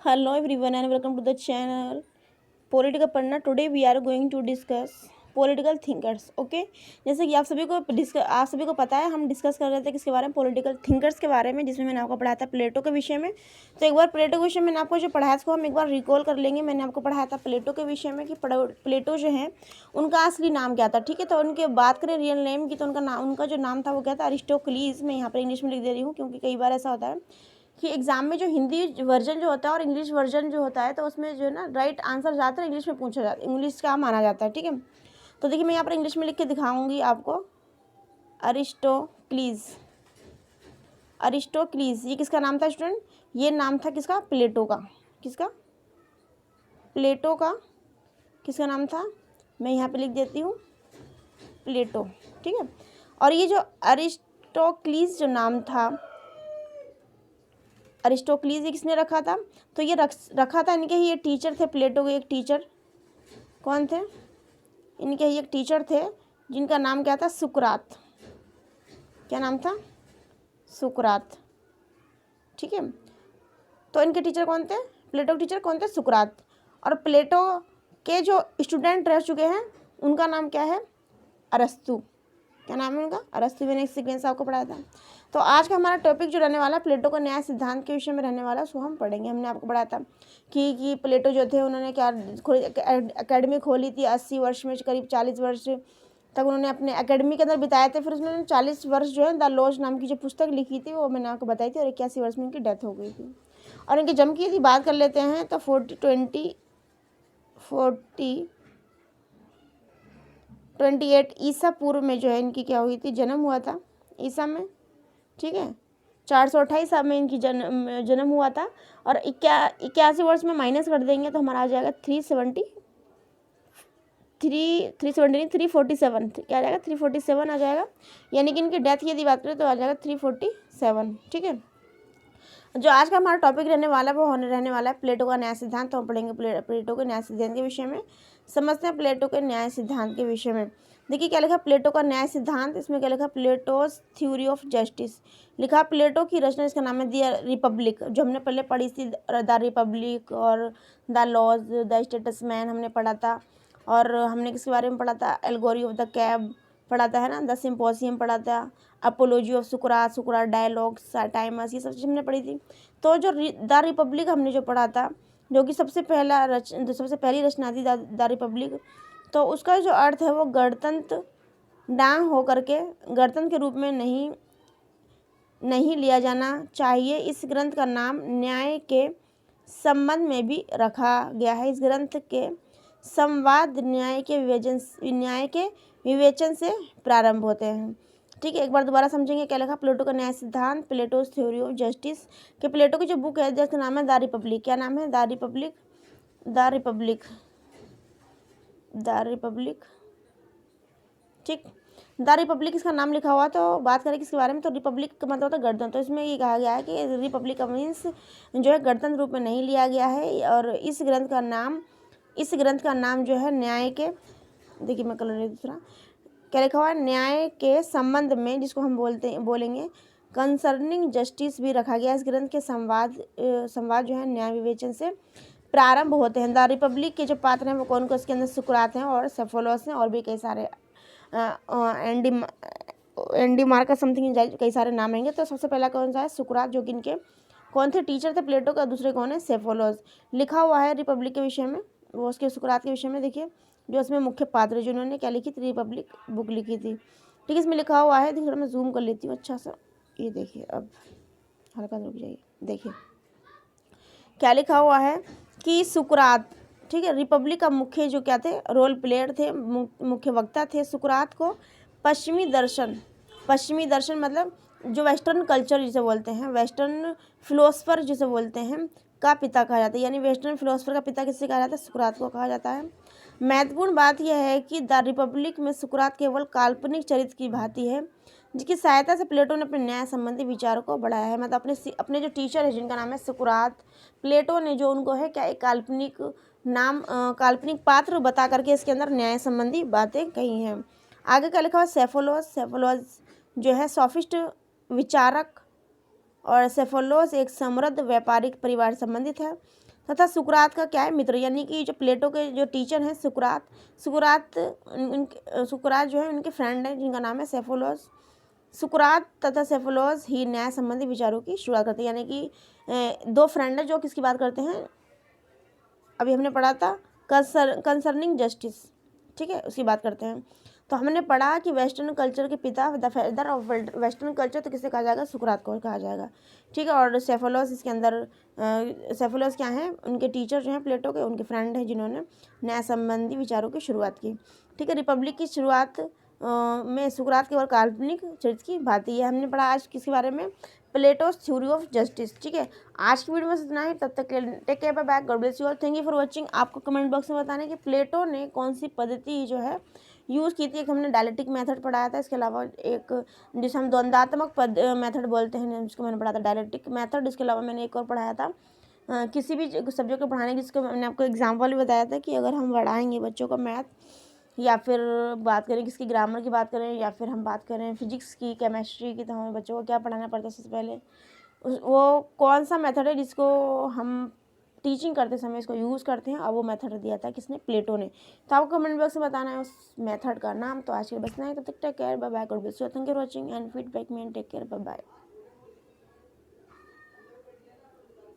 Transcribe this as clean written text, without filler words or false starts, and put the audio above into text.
Hello everyone and welcome to the channel political पढ़ना। Today we are going to discuss political thinkers. Okay, जैसे कि आप सभी को पता है, हम डिस्कस कर रहे थे किसके बारे में, पॉलिटिकल थिंकर्स के बारे में, जिसमें मैंने आपको पढ़ाया था प्लेटो के विषय में। तो एक बार प्लेटो के विषय में मैंने आपको जो पढ़ाया उसको हम एक बार रिकॉल कर लेंगे। मैंने आपको पढ़ाया था प्लेटो के विषय में कि प्लेटो जो है उनका असली नाम क्या था। ठीक है, तो उनके बात करें रियल नेम की, तो उनका जो नाम था वो क्या था, अरिस्टोक्लीज। मैं यहाँ पर इंग्लिश में लिख दे रही हूँ क्योंकि कई बार ऐसा होता है कि एग्जाम में जो हिंदी वर्जन जो होता है और इंग्लिश वर्जन जो होता है, तो उसमें जो है ना राइट आंसर ज़्यादातर इंग्लिश में पूछा जाता है, इंग्लिश का माना जाता है। ठीक है, तो देखिए मैं यहाँ पर इंग्लिश में लिख के दिखाऊंगी आपको। अरिस्टोक्लीज, अरिस्टोक्लीज ये किसका नाम था स्टूडेंट? ये नाम था किसका? प्लेटो का। किसका? प्लेटो का। किसका नाम था? मैं यहाँ पे लिख देती हूँ, प्लेटो। ठीक है, और ये जो अरिस्टोक्लीज जो नाम था, अरिस्टोक्लीज ये किसने रखा था? तो ये रखा था इनके ही ये टीचर थे, प्लेटो के एक टीचर। कौन थे? इनके ही एक टीचर थे जिनका नाम क्या था? सुकरात। क्या नाम था? सुकरात। ठीक है, तो इनके टीचर कौन थे? प्लेटो के टीचर कौन थे? सुकरात। और प्लेटो के जो स्टूडेंट रह चुके हैं उनका नाम क्या है? अरस्तु। क्या नाम है उनका? अरस्तु। मैंने एक सीक्वेंस आपको पढ़ाया था। तो आज का हमारा टॉपिक जो रहने वाला है प्लेटो का न्याय सिद्धांत के विषय में रहने वाला है, उसको हम पढ़ेंगे। हमने आपको पढ़ाया था कि प्लेटो जो थे उन्होंने क्या एकेडमी खोली थी 80 वर्ष में, करीब 40 वर्ष तक उन्होंने अपने एकेडमी के अंदर बिताए थे। फिर उसने 40 वर्ष जो है द लॉज नाम की जो पुस्तक लिखी थी वो मैंने आपको बताई थी, और 81 वर्ष में उनकी डेथ हो गई थी। और इनकी जन्म की यदि बात कर लेते हैं तो 28 ईसा पूर्व में जो है इनकी क्या हुई थी? जन्म हुआ था ईसा में। ठीक है, 428 साल में इनकी जन्म हुआ था। और 81 वर्ष में माइनस कर देंगे तो हमारा आ जाएगा 347। क्या आ जाएगा? 347 आ जाएगा। यानी कि इनकी डेथ की यदि बात करें तो आ जाएगा 347। ठीक है, जो आज का हमारा टॉपिक रहने वाला है वो रहने वाला है प्लेटो का न्याय सिद्धांत। तो हम पढ़ेंगे प्लेटो के न्याय सिद्धांत के विषय में। समझते हैं प्लेटो के न्याय सिद्धांत के विषय में। देखिए क्या लिखा प्लेटो का न्याय सिद्धांत, इसमें क्या लिखा? प्लेटोस थ्योरी ऑफ जस्टिस लिखा। प्लेटो की रचना, इसका नाम है द रिपब्लिक, जो हमने पहले पढ़ी थी, द रिपब्लिक और द लॉज, द स्टेटसमैन हमने पढ़ा था। और हमने किसके बारे में पढ़ा था? एल्गोरी ऑफ द कैब पढ़ा था, है ना। द सिम्पोसियम पढ़ा था। Apology of Sukrat dialogues, times, ये सब चीज़ हमने पढ़ी थी। तो जो द रिपब्लिक हमने जो पढ़ा था, जो कि सबसे पहली रचना थी द रिपब्लिक, तो उसका जो अर्थ है वो गणतंत्र ना हो करके गणतंत्र के रूप में नहीं लिया जाना चाहिए। इस ग्रंथ का नाम न्याय के संबंध में भी रखा गया है। इस ग्रंथ के संवाद न्याय के विवेचन से प्रारंभ होते हैं। ठीक है, एक बार दोबारा समझेंगे क्या लिखा? प्लेटो का न्याय सिद्धांत, प्लेटोस थ्योरी ऑफ जस्टिस के प्लेटो की जो बुक है जिसका नाम है द रिपब्लिक। क्या नाम है? The Republic. The Republic, the Republic. ठीक, द रिपब्लिक इसका नाम लिखा हुआ। तो बात करें किसके बारे में, तो रिपब्लिक का मतलब होता है गणतंत्र। तो इसमें ये कहा गया है कि रिपब्लिक का मीन्स जो है गणतंत्र रूप में नहीं लिया गया है। और इस ग्रंथ का नाम जो है न्याय के, देखिए मैं कलर दूसरा क्या लिखा हुआ है, न्याय के संबंध में, जिसको हम बोलेंगे कंसर्निंग जस्टिस भी रखा गया। इस ग्रंथ के संवाद जो है न्याय विवेचन से प्रारंभ होते हैं। द रिपब्लिक के जो पात्र हैं वो कौन कौन? इसके अंदर सुकरात हैं और सेफोलोस हैं और भी कई सारे एंडी मार्कस समथिंग कई सारे नाम आएंगे। तो सबसे पहला कौन सा है? सुकरात, जो कि इनके कौन थे? टीचर थे प्लेटो का। दूसरे कौन है? सेफोलोस। लिखा हुआ है रिपब्लिक के विषय में, वो उसके सुकरात के विषय में। देखिए जो इसमें मुख्य पात्र जिन्होंने क्या लिखी थी? रिपब्लिक बुक लिखी थी। ठीक है, इसमें लिखा हुआ है, थोड़ा मैं जूम कर लेती हूँ अच्छा सा। ये देखिए, अब हल्का रुक जाइए, देखिए क्या लिखा हुआ है कि सुकरात, ठीक है, रिपब्लिक का मुख्य जो क्या थे? रोल प्लेयर थे, मुख्य वक्ता थे। सुकरात को पश्चिमी दर्शन मतलब जो वेस्टर्न कल्चर जिसे बोलते हैं, वेस्टर्न फिलोसफर जिसे बोलते हैं, का पिता कहा जाता है। यानी वेस्टर्न फिलोसफर का पिता किससे कहा जाता है? सुकरात को कहा जाता है। महत्वपूर्ण बात यह है कि द रिपब्लिक में सुकरात केवल काल्पनिक चरित्र की भांति है, जिसकी सहायता से प्लेटो ने अपने न्याय संबंधी विचारों को बढ़ाया है। मतलब अपने जो टीचर है जिनका नाम है सुकरात, प्लेटो ने जो उनको है क्या एक काल्पनिक पात्र बता करके इसके अंदर न्याय संबंधी बातें कही हैं। आगे क्या लिखा हुआ? सेफोलोस जो है सोफिस्ट विचारक, और सेफोलोस एक समृद्ध व्यापारिक परिवार संबंधित है। तथा सुकरात का क्या है, मित्र। यानी कि जो प्लेटो के जो टीचर हैं सुकरात, सुकरात जो है उनके फ्रेंड हैं जिनका नाम है सेफोलोस। सुकरात तथा सेफोलोस ही न्याय संबंधी विचारों की शुरुआत करते हैं। यानी कि दो फ्रेंड हैं जो किसकी बात करते हैं, अभी हमने पढ़ा था कंसर्निंग जस्टिस, ठीक है, उसकी बात करते हैं। तो हमने पढ़ा कि वेस्टर्न कल्चर के पिता, the father of western culture, तो किसे कहा जाएगा, सुकरात को कहा जाएगा, ठीक है। और सेफोलोस इसके अंदर सेफोलोस क्या हैं, उनके टीचर जो हैं प्लेटो के, उनके फ्रेंड हैं जिन्होंने न्याय संबंधी विचारों की शुरुआत की, ठीक है। रिपब्लिक की शुरुआत में सुकरात केवल काल्पनिक चरित्र की भांति है। हमने पढ़ा आज किसके बारे में, प्लेटोस थ्योरी ऑफ जस्टिस, ठीक है। आज की वीडियो में इतना ही, तब तक take care, bye bye, God bless you all, thank you for watching. आपको कमेंट बॉक्स में बताना है कि प्लेटो ने कौन सी पद्धति जो है यूज़ की थी। एक हमने डायलेक्टिक मेथड पढ़ाया था, इसके अलावा एक जिसे हम द्वंद्वात्मक मेथड बोलते हैं, जिसको मैंने पढ़ा था डायलेक्टिक मेथड। इसके अलावा मैंने एक और पढ़ाया था किसी भी सब्जेक्ट को पढ़ाने की, जिसको मैंने आपको एग्जाम्पल भी बताया था कि अगर हम पढ़ाएंगे बच्चों को मैथ, या फिर बात करें किसकी ग्रामर की बात करें, या फिर हम बात करें फिजिक्स की, केमिस्ट्री की, तो हमें बच्चों को क्या पढ़ाना पड़ता है सबसे पहले, वो कौन सा मेथड है जिसको हम टीचिंग करते समय इसको यूज़ करते हैं। और वो मेथड दिया था किसने, प्लेटो ने। तो आपको कमेंट बॉक्स में बताना है उस मेथड का नाम। तो आज के बस इतना ही, तब तक take care, bye bye, God bless you, thank you for watching and feedback me and take care, bye bye.